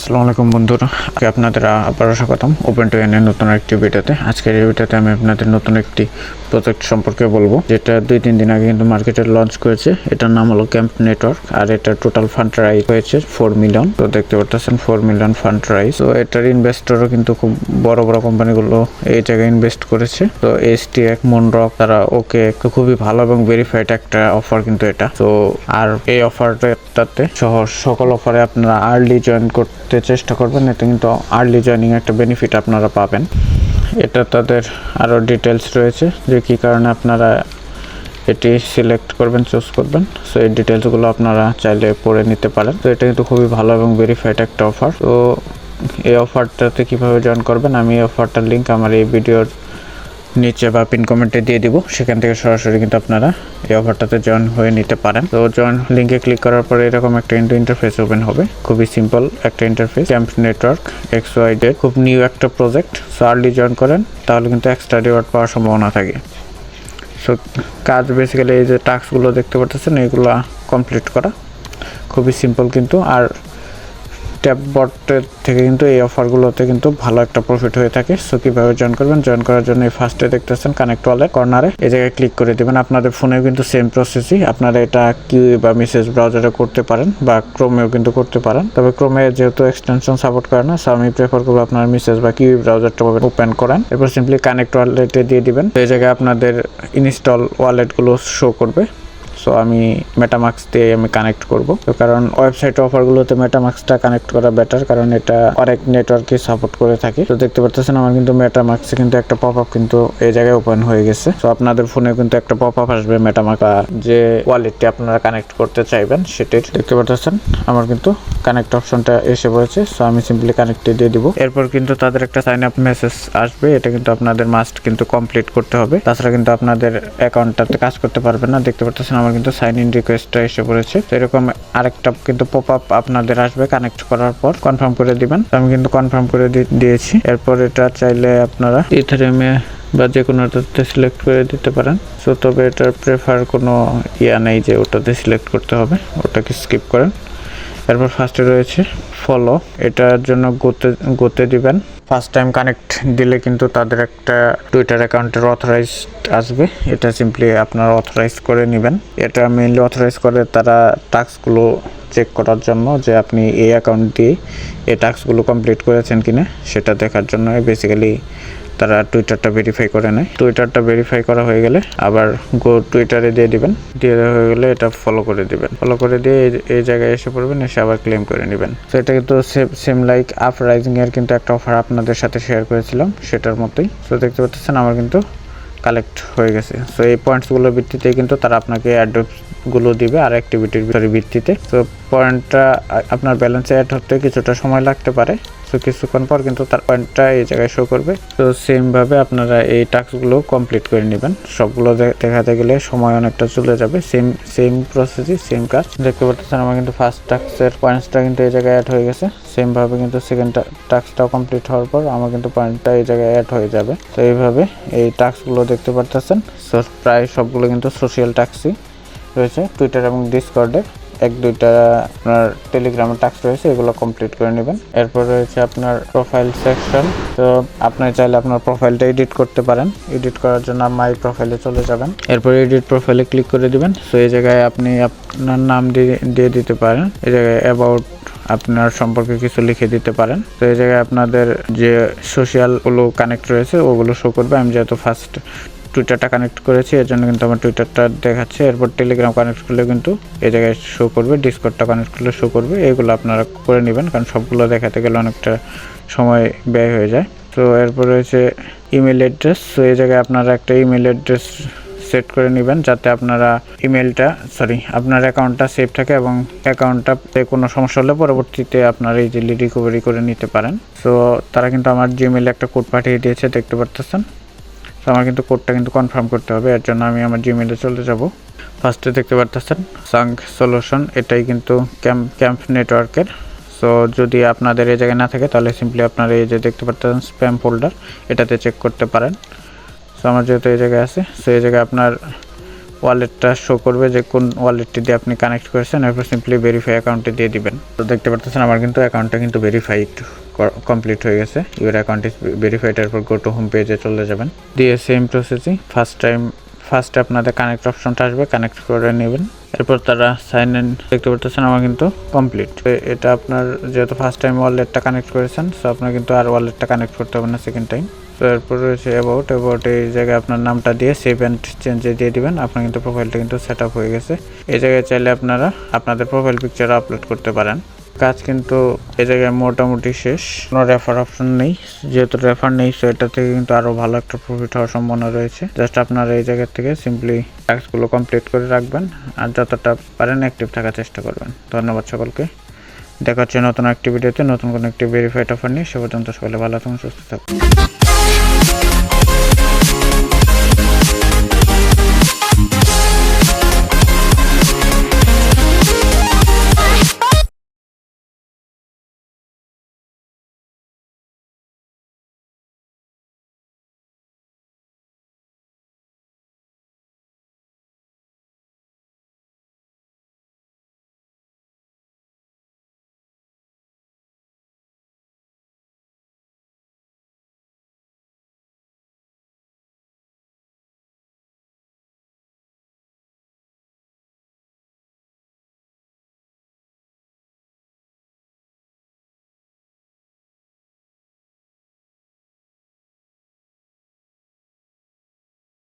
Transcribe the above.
আসসালামু আলাইকুম বন্ধুরা, আজকে আপনাদের আবারও স্বাগতম ওপেন টু এর নতুন একটি ভিডিওতে। আজকের এই ভিডিওতে আমি আপনাদের নতুন একটি প্রজেক্ট সম্পর্কে বলবো, যেটা 2-3 দিন আগে কিন্তু মার্কেটে লঞ্চ করেছে। এটার নাম হলো ক্যাম্প নেটওয়ার্ক, আর এটা টোটাল ফান্ড রাইজ হয়েছে 4 মিলিয়ন। তো দেখতে পাচ্ছেন 4 মিলিয়ন ফান্ড রাইজ। তো এটার ইনভেস্টরও কিন্তু খুব বড় বড় কোম্পানিগুলো এই জায়গায় ইনভেস্ট করেছে। তো STX, মুনরক, তারা ওকে খুবই ভালো এবং ভেরিফাইড একটা অফার কিন্তু এটা। তো আর এই অফারটাতে সহ সকল অফারে আপনারা আর্লি জয়েন করতে চেষ্টা করবেন, এতে কিন্তু আর্লি জয়েনিং একটা বেনিফিট আপনারা পাবেন। এটা তাদের আরও ডিটেলস রয়েছে যে কী কারণে আপনারা এটি সিলেক্ট করবেন, চুজ করবেন। সো এই ডিটেলসগুলো আপনারা চাইলে পড়ে নিতে পারেন। তো এটা কিন্তু খুবই ভালো এবং ভেরিফাইড একটা অফার। তো এই অফারটাতে কীভাবে জয়েন করবেন, আমি এই অফারটার লিঙ্ক আমার এই ভিডিওর নিচে বা পিন কমেন্টে দিয়ে দিব। সেখান থেকে সরাসরি কিন্তু আপনারা এই অফারটাতে জয়েন হয়ে নিতে পারেন। তো জয়েন লিঙ্কে ক্লিক করার পরে এরকম একটা ইন্টারফেস ওপেন হবে। খুবই সিম্পল একটা ইন্টারফেস। ক্যাম্প নেটওয়ার্ক XYZ, খুব নিউ একটা প্রজেক্ট। সো আর্লি জয়েন করেন, তাহলে কিন্তু এক্সট্রা রিওয়ার্ড পাওয়ার সম্ভাবনা থাকে। সো কাজ বেসিক্যালি এই যে টাস্কগুলো দেখতে পাচ্ছেন, এইগুলো কমপ্লিট করা খুবই সিম্পল কিন্তু। আর ট্যাপবটের থেকে কিন্তু এই অফারগুলোতে কিন্তু ভালো একটা প্রফিট হয়ে থাকে। সো কীভাবে জয়েন করবেন, জয়েন করার জন্য এই ফার্স্টে দেখতেছেন কানেক্ট ওয়ালেট কর্নারে এই জায়গায় ক্লিক করে দেবেন। আপনাদের ফোনেও কিন্তু সেম প্রসেসই, আপনারা এটা কিউই বা মেসেজ ব্রাউজারে করতে পারেন বা ক্রোমেও কিন্তু করতে পারেন। তবে ক্রোমে যেহেতু এক্সটেনশন সাপোর্ট করে না, সো আমি প্রেফার করবো আপনার মেসেজ বা কিউই ব্রাউজারটা ওপেন করেন। এরপর সিম্পলি কানেক্ট ওয়ালেটে দিয়ে দিবেন। এই জায়গায় আপনাদের ইনস্টল ওয়ালেটগুলো শো করবে। সো আমি মেটামাস্ক দিয়ে আমি কানেক্ট করব, তো কারণ ওয়েবসাইট অফারগুলোতে মেটামাস্কটা কানেক্ট করা বেটার, কারণ এটা অনেক নেটওয়ার্কে সাপোর্ট করে থাকে। তো দেখতে পাচ্ছেন আমার কিন্তু মেটামাস্কে কিন্তু একটা পপআপ কিন্তু এই জায়গায় ওপেন হয়ে গেছে। তো আপনাদের ফোনে কিন্তু একটা পপআপ আসবে মেটামাস্ক যে ওয়ালেটটি আপনারা কানেক্ট করতে চাইবেন সেটির। দেখতে পাচ্ছেন আমার কিন্তু কানেক্ট অপশনটা এসে পড়েছে। সো আমি সিম্পলি কানেক্টে দিয়ে দিব। এরপর কিন্তু তাদের একটা সাইন আপ মেসেজ আসবে। এটা কিন্তু আপনাদের মাস্ট কিন্তু কমপ্লিট করতে হবে, তাছাড়া কিন্তু আপনাদের অ্যাকাউন্টটাতে কাজ করতে পারবেন না। দেখতে পাচ্ছেন আমার কিন্তু সাইন ইন রিকোয়েস্টটা এসে পড়েছে। তো এরকম আরেকটা কিন্তু পপআপ আপনাদের আসবে কানেক্ট করার পর, কনফার্ম করে দিবেন। আমি কিন্তু কনফার্ম করে দিয়েছি। এরপর এটা চাইলে আপনারা ইথেরিয়ামে বা যে কোনোটাতে সিলেক্ট করে দিতে পারেন। সো তবে এটার প্রেফার কোনো নেই যে ওটাতে সিলেক্ট করতে হবে, ওটাকে স্কিপ করেন। এরপর ফার্স্টে রয়েছে ফলো, এটার জন্য গোতে দিবেন। ফার্স্ট টাইম কানেক্ট দিলে কিন্তু তাদের একটা টুইটার অ্যাকাউন্টের অথরাইজড আসবে। এটা সিম্পলি আপনারা অথরাইজ করে নেবেন। এটা মেইনলি অথরাইজ করে তারা টাস্কগুলো চেক করার জন্য, যে আপনি এই অ্যাকাউন্ট দিয়ে এই টাস্কগুলো কমপ্লিট করেছেন কিনা সেটা দেখার জন্য বেসিক্যালি তারা টুইটারটা ভেরিফাই করে নেয়। টুইটারটা ভেরিফাই করা হয়ে গেলে আবার টুইটারে দিয়ে দিবেন। দিয়ে হয়ে গেলে এটা ফলো করে দিবেন। ফলো করে দিয়ে এই জায়গায় এসে পড়বেন, এসে আবার ক্লেম করে নেবেন। তো এটা কিন্তু সেম লাইক আপরাইজিং এর কিন্তু একটা অফার আপনাদের সাথে শেয়ার করেছিলাম, সেটার মতোই। তো দেখতে পাচ্ছেন আমার কিন্তু কালেক্ট হয়ে গেছে। সো এই পয়েন্টসগুলোর ভিত্তিতে কিন্তু তারা আপনাকে অ্যাড্রেসগুলো দিবে আর অ্যাক্টিভিটির ভিত্তিতে। তো পয়েন্টটা আপনার ব্যালেন্সে অ্যাড হতে কিছুটা সময় লাগতে পারে। সো কিছুক্ষণ পর কিন্তু তার পয়েন্টটা এই জায়গায় শো করবে। তো সেমভাবে আপনারা এই টাস্কগুলো কমপ্লিট করে নেবেন। সবগুলো দেখাতে গেলে সময় অনেকটা চলে যাবে। সেম প্রসেসই, সেম কাজ। দেখতে পাচ্ছেন আমার কিন্তু ফার্স্ট টাস্কের পয়েন্টসটা কিন্তু এই জায়গায় অ্যাড হয়ে গেছে। সেমভাবে কিন্তু সেকেন্ড টাস্কটাও কমপ্লিট হওয়ার পর আমার কিন্তু পয়েন্টটা এই জায়গায় অ্যাড হয়ে যাবে। তো এইভাবে এই টাস্কগুলো দেখতে পাচ্ছেন। সো প্রায় সবগুলো কিন্তু সোশ্যাল টাস্কই রয়েছে। টুইটার এবং ডিসকর্ডে 1-2টা আপনার টেলিগ্রামের টাস্ক রয়েছে, এগুলো কমপ্লিট করে নেবেন। এরপর রয়েছে আপনার প্রোফাইল সেকশন। তো আপনি চাইলে আপনার প্রোফাইলটা এডিট করতে পারেন। এডিট করার জন্য মাই প্রোফাইলে চলে যাবেন। এরপর এডিট প্রোফাইলে ক্লিক করে দিবেন। সো এই জায়গায় আপনি আপনার নাম দিয়ে দিতে পারেন। এই জায়গায় অ্যাবাউট আপনার সম্পর্কে কিছু লিখে দিতে পারেন। তো এই জায়গায় আপনাদের যে সোশ্যালগুলো কানেক্ট রয়েছে ওগুলো শো করবে। আমি যেহেতু ফার্স্ট টুইটারটা কানেক্ট করেছি এর জন্য কিন্তু আমার টুইটারটা দেখাচ্ছে। এরপর টেলিগ্রাম কানেক্ট করলে কিন্তু এই জায়গায় শো করবে, ডিসকর্ডটা কানেক্ট করলে শো করবে। এগুলো আপনারা করে নেবেন, কারণ সবগুলো দেখাতে গেলে অনেকটা সময় ব্যয় হয়ে যায়। তো এরপর রয়েছে ইমেল অ্যাড্রেস। তো এই জায়গায় আপনারা একটা ইমেল অ্যাড্রেস সেট করে নেবেন, যাতে আপনারা আপনার অ্যাকাউন্টটা সেভ থাকে এবং অ্যাকাউন্টটাতে কোনো সমস্যা হলে পরবর্তীতে আপনারা ইজিলি রিকভারি করে নিতে পারেন। তো তারা কিন্তু আমার জিমেইলে একটা কোড পাঠিয়ে দিয়েছে, দেখতে পাচ্ছেন। তো আমার কিন্তু কোডটা কিন্তু কনফার্ম করতে হবে, এর জন্য আমি আমার জিমেইলে চলে যাব। ফার্স্টে দেখতে পাচ্ছেন সাঙ্ক সলিউশন, এটাই কিন্তু ক্যাম্প নেটওয়ার্কের। সো যদি আপনাদের এই জায়গায় না থাকে তাহলে সিম্পলি আপনারা এই যে দেখতে পাচ্ছেন স্প্যাম ফোল্ডার, এটাতে চেক করতে পারেন। সো আমার যেহেতু এই জায়গায় আছে, সো এই জায়গায় আপনার ওয়ালেটটা শো করবে যে কোন ওয়ালেটটি দিয়ে আপনি কানেক্ট করেছেন, এরপর সিম্পলি ভেরিফাই অ্যাকাউন্টে দিয়ে দিবেন। তো দেখতে পাচ্ছেন আমার কিন্তু অ্যাকাউন্টটা কিন্তু ভেরিফাইড কমপ্লিট হয়ে গেছে। ইউর অ্যাকাউন্ট ইজ ভেরিফাইড, এরপর গো টু হোম পেজে চলে যাবেন। দিয়ে সেম প্রসেসিং ফার্স্টে আপনাদের কানেক্ট অপশনটা আসবে, কানেক্ট করে নেবেন। এরপর তারা সাইন ইন, দেখতে পাচ্ছেন আমার কিন্তু কমপ্লিট। এটা আপনার যেহেতু ফার্স্ট টাইম ওয়ালেটটা কানেক্ট করেছেন, সো আপনার কিন্তু আর ওয়ালেটটা কানেক্ট করতে হবে না সেকেন্ড টাইম। তো এরপর রয়েছে অ্যাবাউট এই জায়গায় আপনার নামটা দিয়ে সেভ অ্যান্ড চেঞ্জে দিয়ে দিবেন। আপনার কিন্তু প্রোফাইলটা কিন্তু সেট আপ হয়ে গেছে। এই জায়গায় চাইলে আপনারা আপনাদের প্রোফাইল পিকচার আপলোড করতে পারেন। কাজ কিন্তু এই জায়গায় মোটামুটি শেষ। কোনো রেফার অপশন নেই, যেহেতু রেফার নেই সো এটা থেকে কিন্তু আরও ভালো একটা প্রফিট হওয়ার সম্ভাবনা রয়েছে। জাস্ট আপনারা এই জায়গা থেকে সিম্পলি টাস্কগুলো কমপ্লিট করে রাখবেন আর যতটা পারেন অ্যাক্টিভ থাকার চেষ্টা করবেন। ধন্যবাদ সকলকে। দেখা হচ্ছে নতুন একটি ভিডিওতে নতুন কোনো একটি ভেরিফাইড অফার নিয়ে। সে পর্যন্ত সকলে ভালো থাকুন, সুস্থ থাকুন।